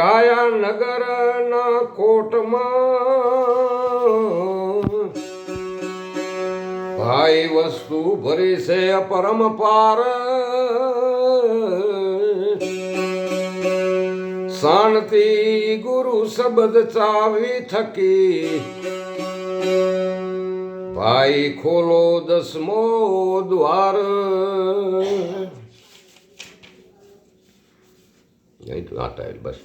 કાયા નગર ના કોટમાં ભાઈ વસ્તુ ભરી છે પરમ પાર શાંતિ ગુરુ શબ્દ ચાવી થકી ભાઈ ખોલો 10મો દ્વાર यही तो आता है बस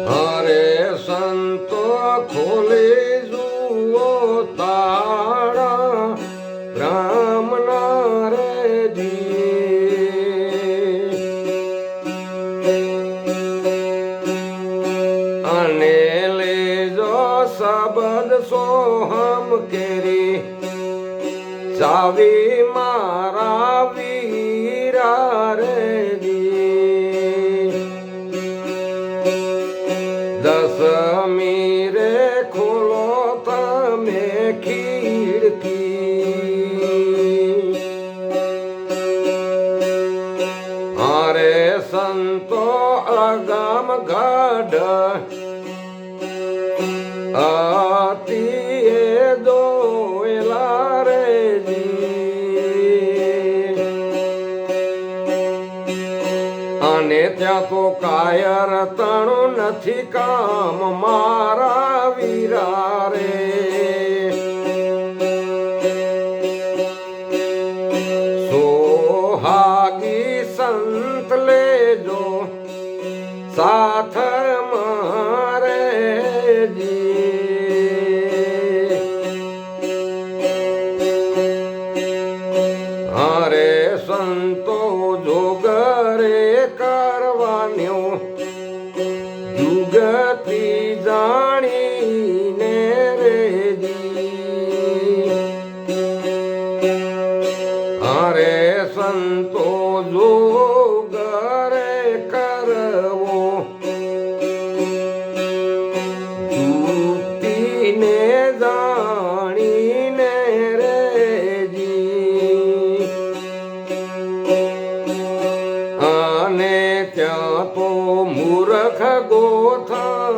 हरे संतो खोले जुओ ताड़ा ब्राह्मणा रे जी अने ले जो शब्द सोहम केरी चावी मारा वीरा रे दी 10मी रे खोलो तमे खिड़की अरे संतो अगम गढ़ आती दो અને ત્યાં તો કાયર તણું નથી કામ મારા વીરા રે સોહાગી સંત લેજો સાથ મારે જી અરે સંતો જોગરે જુગતી જાણીને રેજી અરે સંતો જોગરે કરવો જુગતીને જાણીને રેજી અને ત્યાં તો મૂર્ખ ગોથા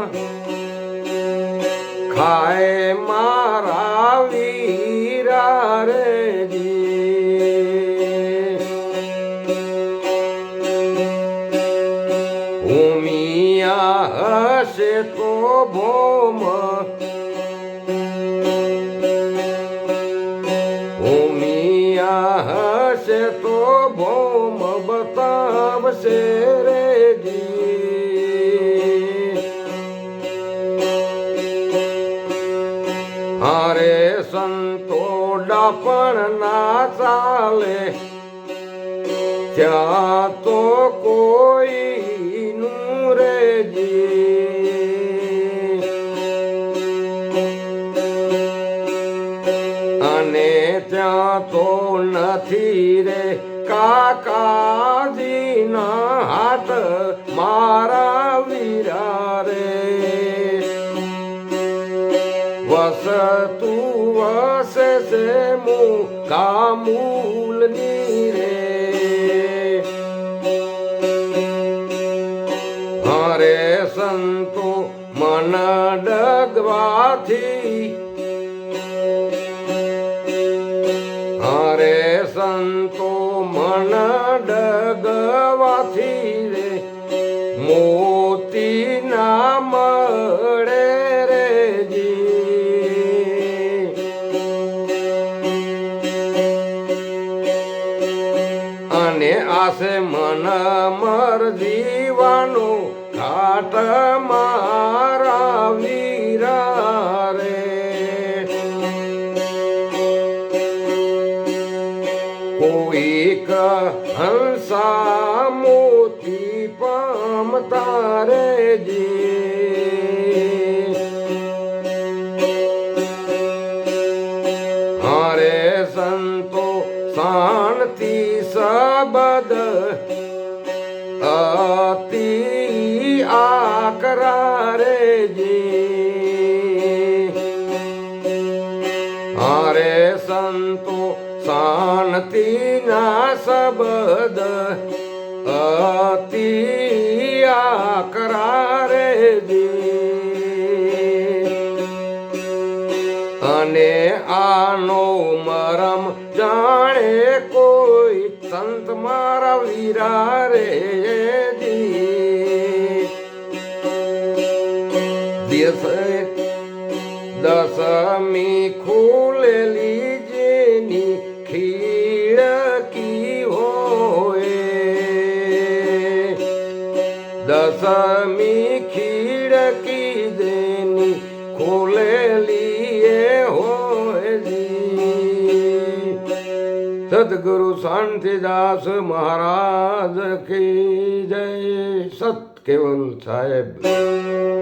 ખાય મારા વીરા રે જી ઉમિયા હશે તો ભોમ ઉમિયા હશે તો ભોમ બતાવશે રે હરે સંતો ડાપણ ના ચાલે ત્યાં તો કોઈ નું રેજી અને ત્યાં તો નથી રે કાકાજી ના હાથ મારા વીરા રે વસતુ વસે છે કામૂલ ની રે હરે સંતો મન ડગવાથી હરે સંતો મન ડગવાથી રે મોતી ના મળે રે અને આસે મન મર જીવાનું ઘાટ મારા વીરા રે કોઈક હંસા મોતી પામતા રે જી હરે સંતો શાંતિ શબ્દ અતિ આકરા રે જી હરે સંતો શાંતિના શબ્દ અતિ આકરા રે અને આનો મરમ જાણે કોઈ સંત મારા વીરા રે દસમી ખુલેલી જેની ખીડકી હોય દસમી ખીડકી જેની ખુલેલી એ હોય સદગુરુ શાંતિદાસ મહારાજ કી જય. સત કેવલ સાહેબ.